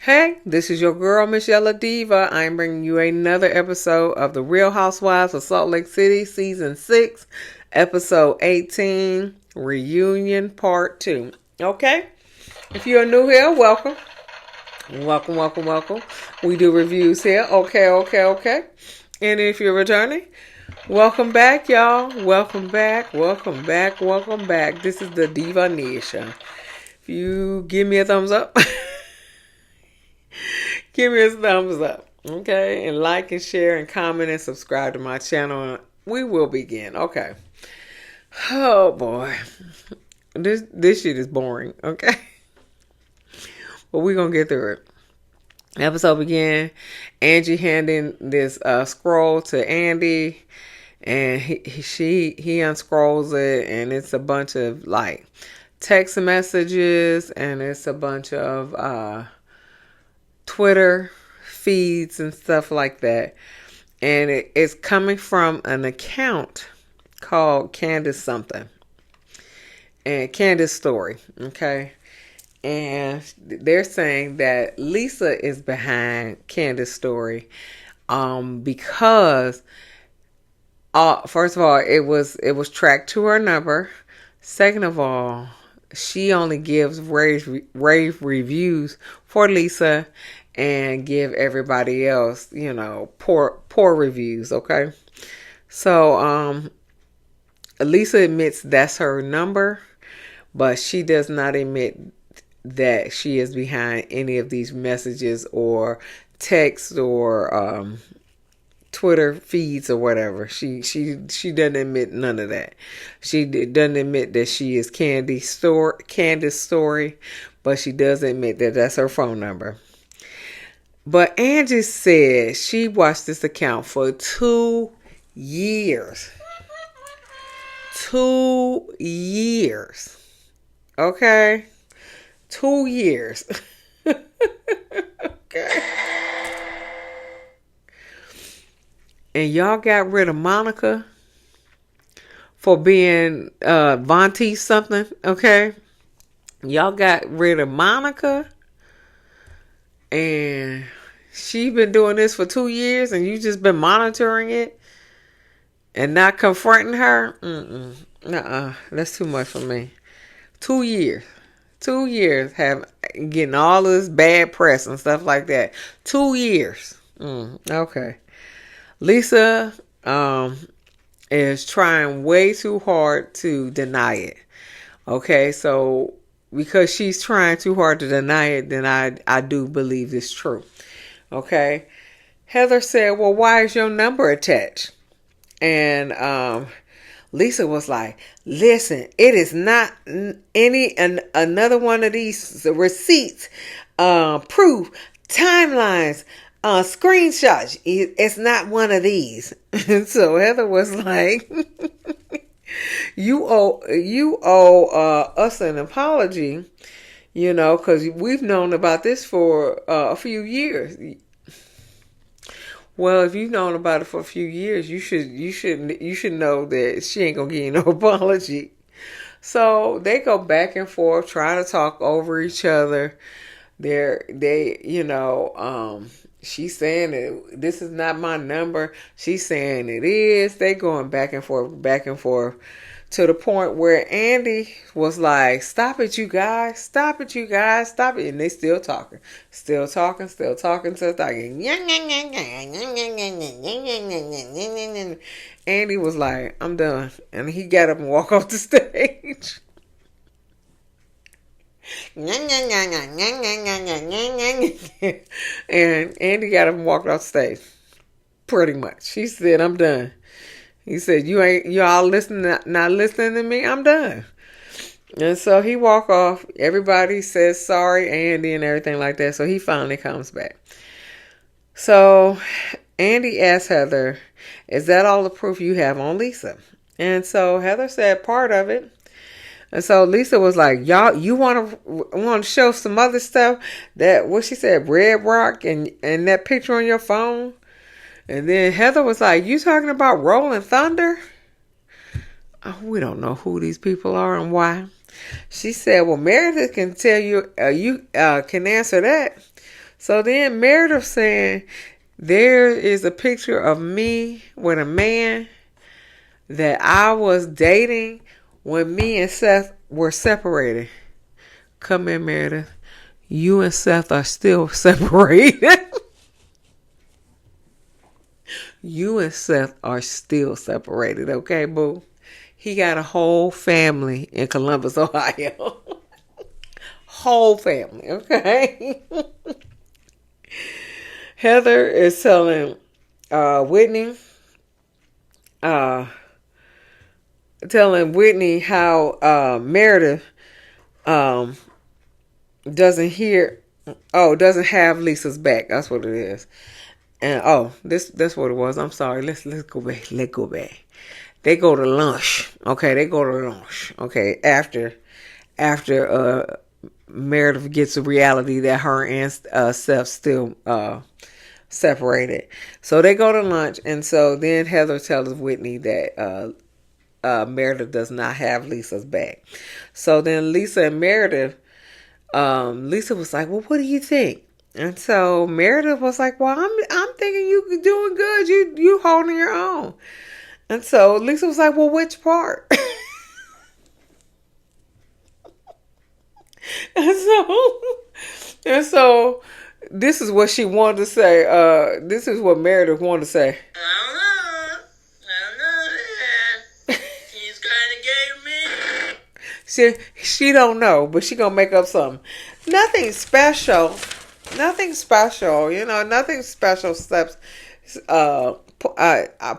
Hey, this is your girl, msyelladiva. I'm bringing you another episode of The Real Housewives of Salt Lake City, Season 6, Episode 18, Reunion Part 2. Okay? If you're new here, welcome. Welcome. We do reviews here. Okay. And if you're returning, welcome back, y'all. Welcome back. This is the Diva Nia Show. If you give me a thumbs up... Give me a thumbs up, okay? And like and share and comment and subscribe to my channel. We will begin, okay? Oh, boy. This shit is boring, okay? But we're going to get through it. Episode began. Angie handing this scroll to Andy. And he unscrolls it. And it's a bunch of, like, text messages. And it's a bunch of... Twitter feeds and stuff like that. And it's coming from an account called Candace something. And Candace Story. Okay. And they're saying that Lisa is behind Candace Story. Because first of all, it was tracked to her number. Second of all, she only gives rave reviews for Lisa and give everybody else, poor reviews, okay? So, Lisa admits that's her number, but she does not admit that she is behind any of these messages or texts or Twitter feeds or whatever. She doesn't admit none of that. She doesn't admit that she is Candace Story, but she does admit that that's her phone number. But Angie said she watched this account for 2 years. 2 years. Okay? 2 years. Okay. And y'all got rid of Monica for being Vontae something, okay? Y'all got rid of Monica and she been doing this for 2 years and you just been monitoring it and not confronting her? That's too much for me. 2 years. 2 years getting all this bad press and stuff like that. 2 years. Okay. Lisa is trying way too hard to deny it. Okay, so because she's trying too hard to deny it, then I do believe it's true. Okay. Heather said, well, why is your number attached? And Lisa was like, listen, it is not another one of these receipts, proof, timelines, screenshots. It's not one of these. And so Heather was like, you owe us an apology, because we've known about this for a few years. Well, if you've known about it for a few years, you should know that she ain't gonna give you no apology. So they go back and forth, trying to talk over each other. She's saying that this is not my number. She's saying it is. They going back and forth to the point where Andy was like, stop it, you guys. Stop it. And they still talking. Andy was like, I'm done. And he got up and walked off the stage. And Andy got up and walked off stage. Pretty much. He said, I'm done. He said, y'all not listening to me? I'm done. And so he walked off. Everybody says sorry, Andy, and everything like that. So he finally comes back. So Andy asked Heather, is that all the proof you have on Lisa? And so Heather said part of it. And so Lisa was like, y'all, you want to show some other stuff? That, what she said, Red Rock and that picture on your phone? And then Heather was like, you talking about Rolling Thunder? Oh, we don't know who these people are and why. She said, well, Meredith can tell you, you can answer that. So then Meredith saying, there is a picture of me with a man that I was dating when me and Seth were separated. Come in, Meredith. You and Seth are still separated. You and Seth are still separated, okay, boo? He got a whole family in Columbus, Ohio. Whole family, okay? Heather is telling Whitney, uh, how Meredith um, doesn't have Lisa's back. That's what it is. And that's what it was. I'm sorry. Let's go back. Let's go back. They go to lunch. Okay, they go to lunch. Okay, after Meredith gets the reality that her and Seth still separated. So they go to lunch, and so then Heather tells Whitney that Meredith does not have Lisa's back. So then Lisa and Meredith, Lisa was like, well, what do you think? And so Meredith was like, well, I'm thinking you doing good. You holding your own. And so Lisa was like, well, which part? and so this is what she wanted to say. This is what Meredith wanted to say. I don't know. She's kind of gay to me. She don't know, but she gonna make up something. Nothing special. Nothing special. Nothing special steps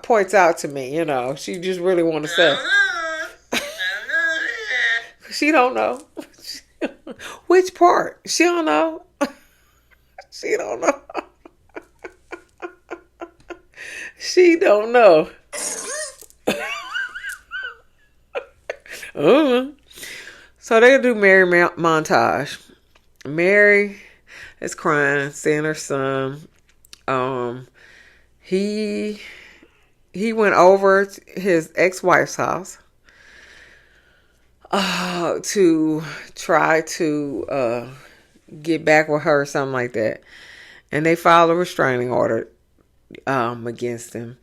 points out to me. She just really want to say. I don't know. She don't know. Which part? She don't know. She don't know. She don't know. So they do Mary montage. Mary is crying, seeing her son. He went over to his ex-wife's house to try to get back with her or something like that. And they filed a restraining order against him.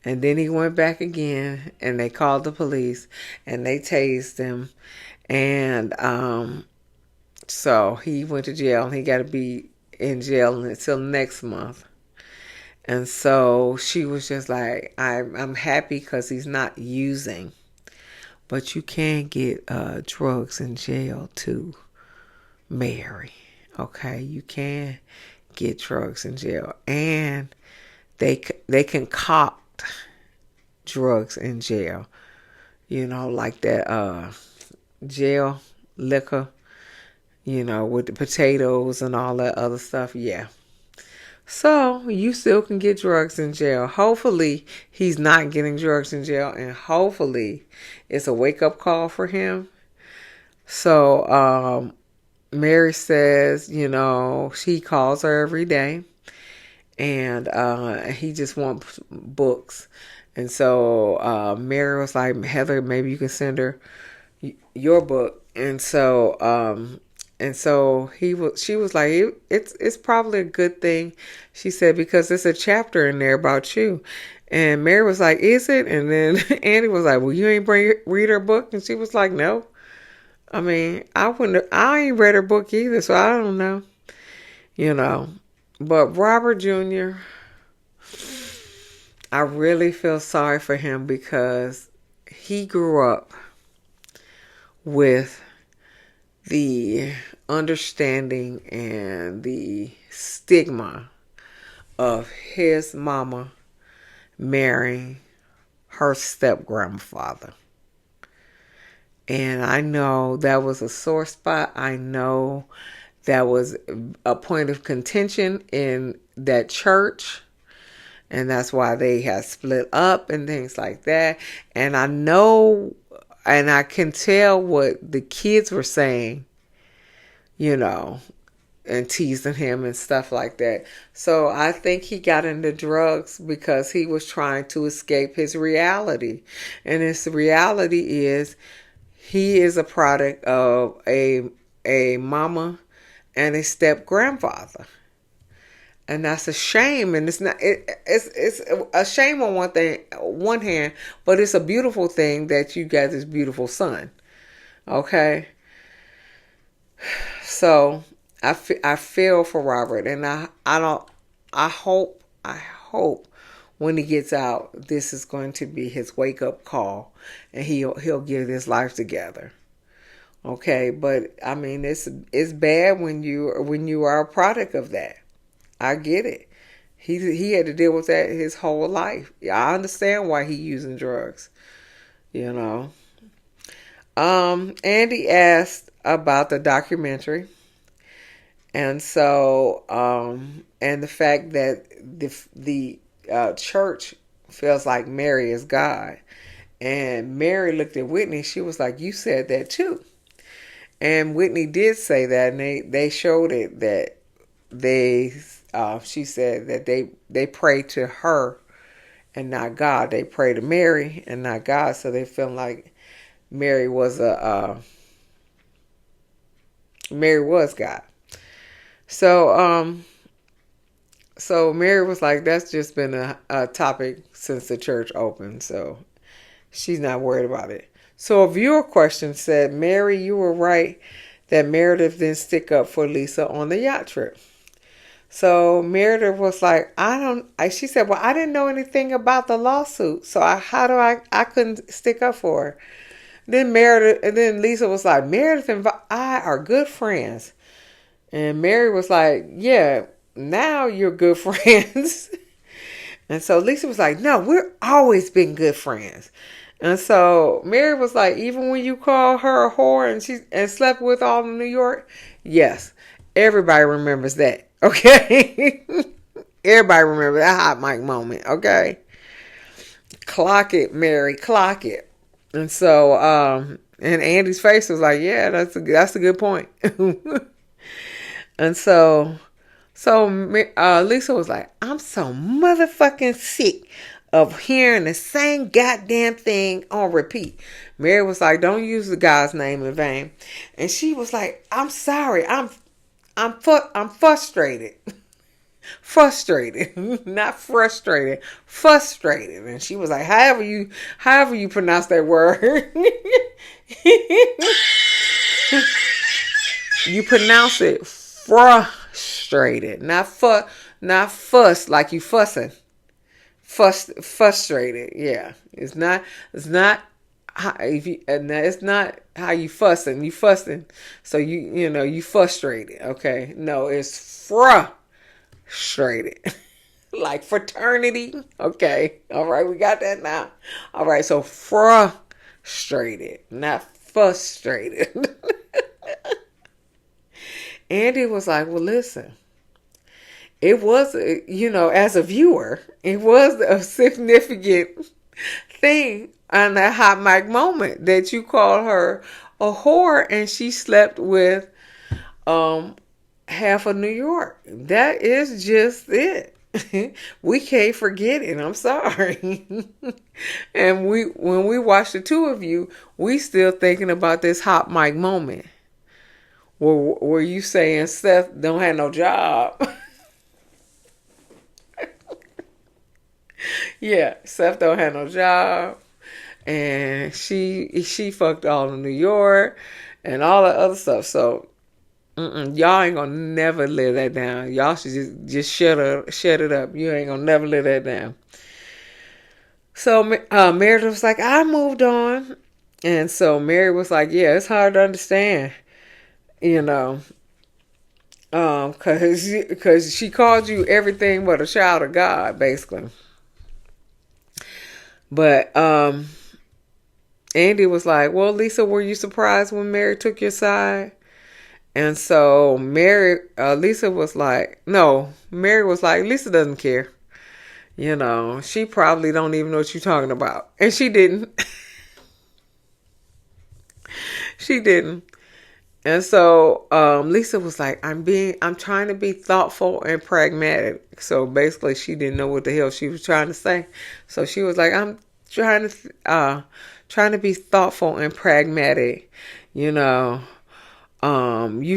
And then he went back again, and they called the police, and they tased him. And so he went to jail, and he got to be in jail until next month. And so she was just like, I'm happy because he's not using. But you can get drugs in jail too, Mary. Okay, you can get drugs in jail, and they concoct drugs in jail. Like that jail liquor. With the potatoes and all that other stuff. Yeah. So you still can get drugs in jail. Hopefully he's not getting drugs in jail, and hopefully it's a wake-up call for him. So Mary says, she calls her every day, and he just wants books. And so Mary was like, Heather, maybe you can send her your book. And so she was like, it's probably a good thing. She said, because there's a chapter in there about you. And Mary was like, is it? And then Andy was like, well, you ain't read her book? And she was like, no. I mean, I ain't read her book either, so I don't know. But Robert Jr., I really feel sorry for him because he grew up with the understanding and the stigma of his mama marrying her step-grandfather. And I know that was a sore spot. I know that was a point of contention in that church. And that's why they had split up and things like that. And I know, and I can tell what the kids were saying, and teasing him and stuff like that. So I think he got into drugs because he was trying to escape his reality. And his reality is he is a product of a mama and a step grandfather. And that's a shame. And it's not. It's a shame on one hand, but it's a beautiful thing that you got this beautiful son. Okay, so I feel for Robert, and I don't. I hope when he gets out, this is going to be his wake up call, and he'll get his life together. Okay, but I mean it's bad when you are a product of that. I get it. He had to deal with that his whole life. I understand why he using drugs. You know. Andy asked about the documentary, and so and the fact that the church feels like Mary is God, and Mary looked at Whitney. She was like, "You said that too." And Whitney did say that, and they showed it that they. She said that they pray to her and not God. They pray to Mary and not God. So they feel like Mary was God. So so Mary was like, that's just been a topic since the church opened. So she's not worried about it. So a viewer question said, Mary, you were right that Meredith didn't stick up for Lisa on the yacht trip. So Meredith was like, she said, well, I didn't know anything about the lawsuit. So I couldn't stick up for her. Then Lisa was like, Meredith and I are good friends. And Mary was like, yeah, now you're good friends. And so Lisa was like, no, we're always been good friends. And so Mary was like, even when you call her a whore and slept with all in New York, yes, everybody remembers that. Okay, everybody remembers that hot mic moment. Okay, clock it, Mary, clock it. And so, and Andy's face was like, yeah, that's a good point. And so Lisa was like, I'm so motherfucking sick of hearing the same goddamn thing on repeat. Mary was like, don't use the guy's name in vain. And she was like, I'm sorry. I'm frustrated. Frustrated. Not frustrated. Frustrated. And she was like, however you pronounce that word. You pronounce it frustrated. Not fuss like you fussing. Frustrated, yeah. It's not it's not how you fussing. You fussing, so you frustrated. Okay, no, it's frustrated, like fraternity. Okay, all right, we got that now. All right, so frustrated, not frustrated. Andy was like, well, listen. It was, as a viewer, it was a significant thing on that hot mic moment that you called her a whore and she slept with half of New York. That is just it. We can't forget it. I'm sorry. And when we watch the two of you, we still thinking about this hot mic moment. Were you saying Seth don't have no job? Yeah, Seth don't have no job, and she fucked all in New York and all that other stuff. So y'all ain't gonna never live that down. Y'all should just shut it up. You ain't gonna never live that down. So Meredith was like, I moved on, and so Mary was like, yeah, it's hard to understand, because she called you everything but a child of God, basically. But Andy was like, well, Lisa, were you surprised when Mary took your side? And so Lisa was like, no, Mary was like, Lisa doesn't care. She probably don't even know what you're talking about. And she didn't. She didn't. And so Lisa was like, I'm trying to be thoughtful and pragmatic. So basically she didn't know what the hell she was trying to say. So she was like, I'm trying to be thoughtful and pragmatic. You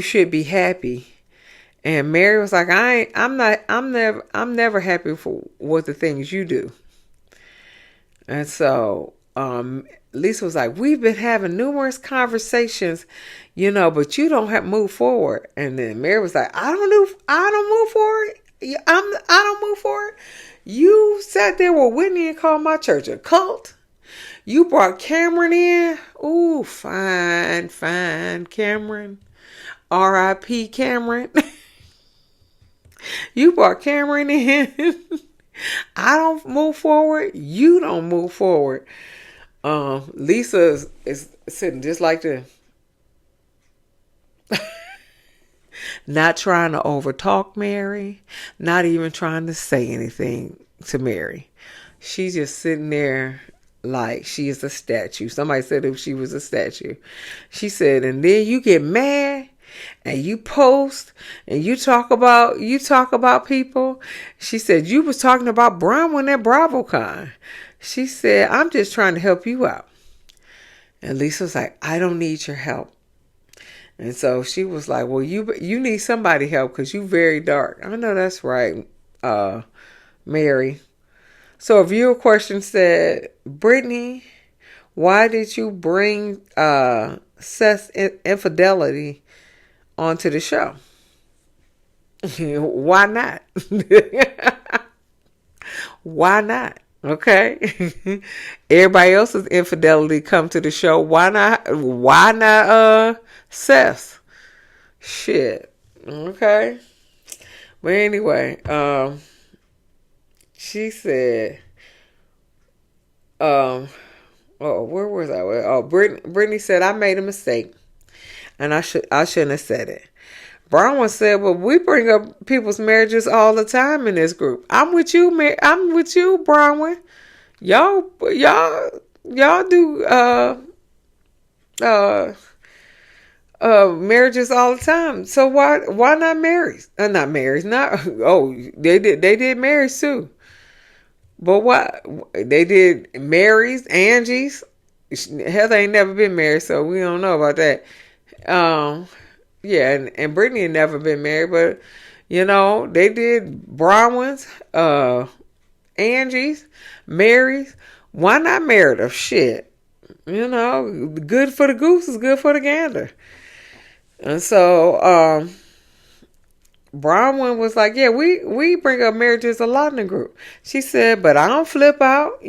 should be happy. And Mary was like, I'm never happy for with the things you do. And so Lisa was like, we've been having numerous conversations, but you don't have to move forward. And then Mary was like, I don't move forward. I don't move forward. You sat there with Whitney and called my church a cult. You brought Cameron in. Ooh, fine, Cameron. R.I.P. Cameron. You brought Cameron in. I don't move forward. You don't move forward. Lisa is sitting just like this. Not trying to overtalk Mary. Not even trying to say anything to Mary. She's just sitting there like she is a statue. Somebody said if she was a statue. She said, and then you get mad and you post and you talk about people. She said, you was talking about Bronwyn at BravoCon. She said, I'm just trying to help you out. And Lisa was like, I don't need your help. And so she was like, well, you need somebody help because you very dark. I know that's right, Mary. So a viewer question said, Brittany, why did you bring Seth's infidelity onto the show? Why not? Why not? Okay. Everybody else's infidelity come to the show. Why not Seth? Shit. Okay. But anyway, she said, where was I? Oh, Brittany said, I made a mistake and I shouldn't have said it. Bronwyn said, well, we bring up people's marriages all the time in this group. I'm with you, Bronwyn. Y'all do marriages all the time. So why not marries? Not marries. Not they did marries too. But what they did marries, Angie's. Heather ain't never been married, so we don't know about that. Yeah, and Brittany had never been married, but they did Bronwyn's, Angie's, Mary's. Why not Meredith? Shit. Good for the goose is good for the gander. And so Bronwyn was like, yeah, we bring up marriages a lot in the group. She said, but I don't flip out,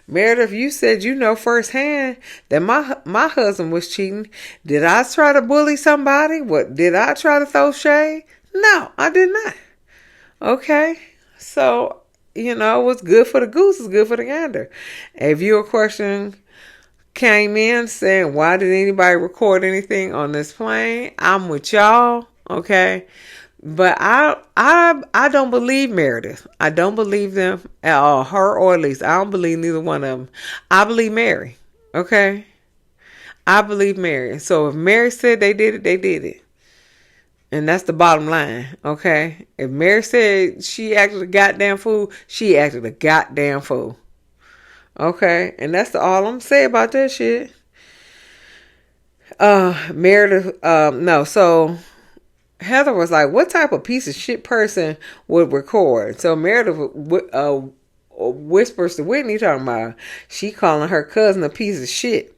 Meredith, you said firsthand that my husband was cheating. Did I try to bully somebody? What, did I try to throw shade? No, I did not. Okay. So, what's good for the goose is good for the gander. A viewer question came in saying, why did anybody record anything on this plane? I'm with y'all. Okay. But I don't believe Meredith. I don't believe them at all. Her or Lisa. I don't believe neither one of them. I believe Mary. Okay? I believe Mary. So if Mary said they did it, they did it. And that's the bottom line. Okay? If Mary said she acted a goddamn fool, she acted a goddamn fool. Okay? And that's all I'm saying about that shit. Meredith, no, so Heather was like, what type of piece of shit person would record? So Meredith whispers to Whitney talking about she calling her cousin a piece of shit.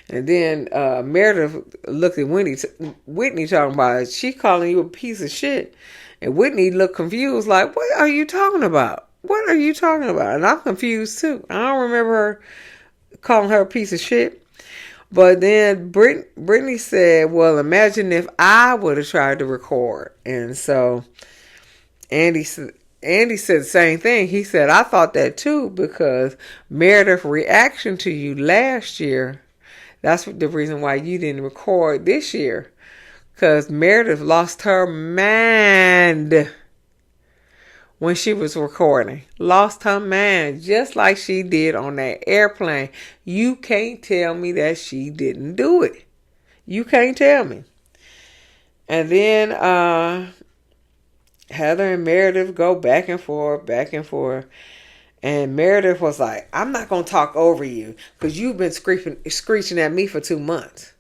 And then Meredith looked at Whitney talking about she calling you a piece of shit. And Whitney looked confused like, what are you talking about? What are you talking about? And I'm confused too. I don't remember her calling her a piece of shit. But then Brittany said, well, imagine if I would have tried to record. And so Andy said the same thing. He said, I thought that too, because Meredith's reaction to you last year, that's the reason why you didn't record this year. Because Meredith lost her mind when she was recording. Lost her mind, just like she did on that airplane. You can't tell me that she didn't do it. You can't tell me. And then Heather and Meredith go back and forth. And Meredith was like, I'm not going to talk over you because you've been screeching at me for 2 months.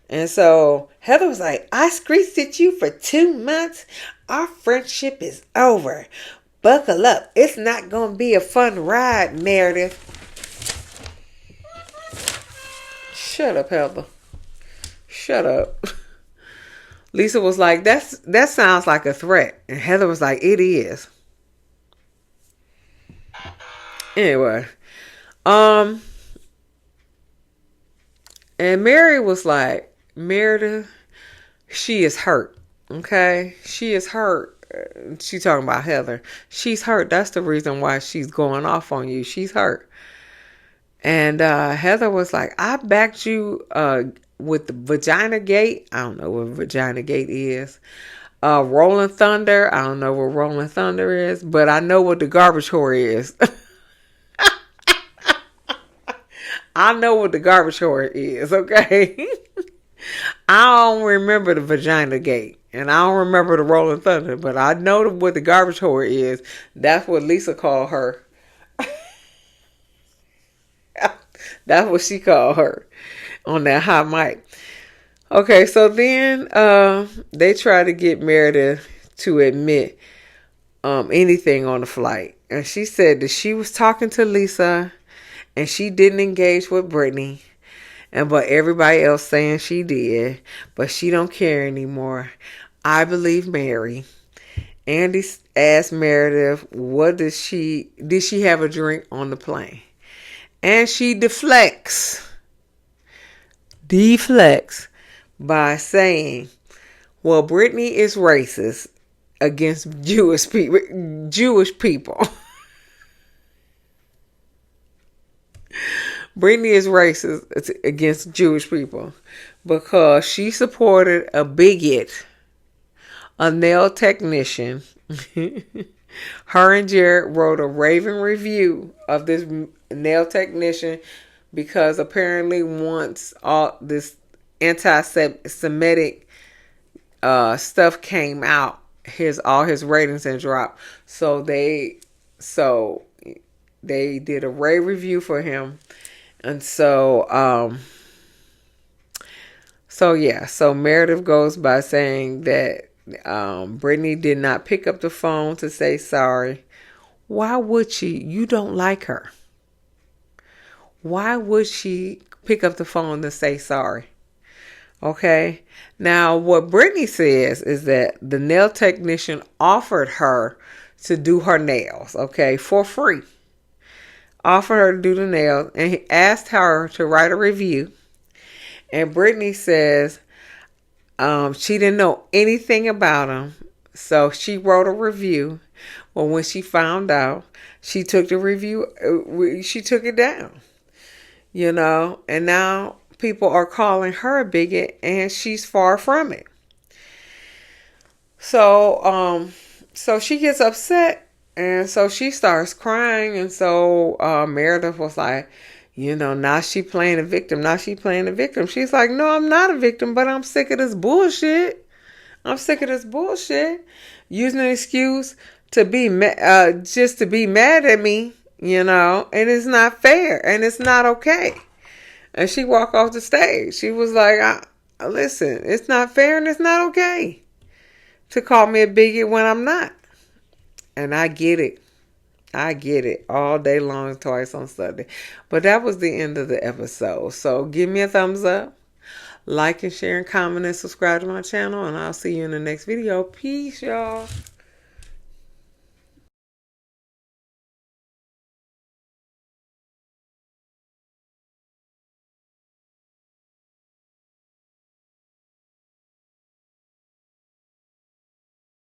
And so Heather was like, I screeched at you for 2 months. Our friendship is over. Buckle up. It's not going to be a fun ride, Meredith. Shut up, Heather. Shut up. Lisa was like, that sounds like a threat. And Heather was like, it is. Anyway. And Mary was like, Meredith, she is hurt. Okay? She is hurt. She talking about Heather. She's hurt. That's the reason why she's going off on you. She's hurt. And Heather was like, I backed you with the vagina gate. I don't know what vagina gate is. Rolling Thunder. I don't know what Rolling Thunder is, but I know what the garbage whore is. I know what the garbage whore is, okay? I don't remember the vagina gate. And I don't remember the Rolling Thunder. But I know what the garbage whore is. That's what Lisa called her. That's what she called her on that hot mic. Okay, so then they tried to get Meredith to admit anything on the flight. And she said that she was talking to Lisa and she didn't engage with Brittany. But everybody else saying she did. But she don't care anymore. I believe Mary. Andy asked Meredith, did she have a drink on the plane? And she deflects by saying, well, Brittany is racist against Jewish people. Brittany is racist against Jewish people because she supported a bigot, a nail technician. Her and Jared wrote a raving review of this nail technician because apparently once all this anti-Semitic stuff came out, all his ratings had dropped. So they did a rave review for him. And so Meredith goes by saying that Brittany did not pick up the phone to say sorry. Why would she? You don't like her. Why would she pick up the phone to say sorry? Okay. Now, what Brittany says is that the nail technician offered her to do her nails, okay, for free. Offered her to do the nails, and he asked her to write a review. And Brittany says she didn't know anything about him, so she wrote a review. Well, when she found out, she took the review, she took it down, and now people are calling her a bigot, and she's far from it. So she gets upset. And so she starts crying. And so Meredith was like, now she playing a victim. She's like, no, I'm not a victim, but I'm sick of this bullshit. Using an excuse to be just to be mad at me, and it's not fair and it's not okay. And she walked off the stage. She was like, listen, it's not fair and it's not okay to call me a bigot when I'm not. And I get it all day long, twice on Sunday. But that was the end of the episode. So give me a thumbs up, like and share and comment and subscribe to my channel. And I'll see you in the next video. Peace, y'all.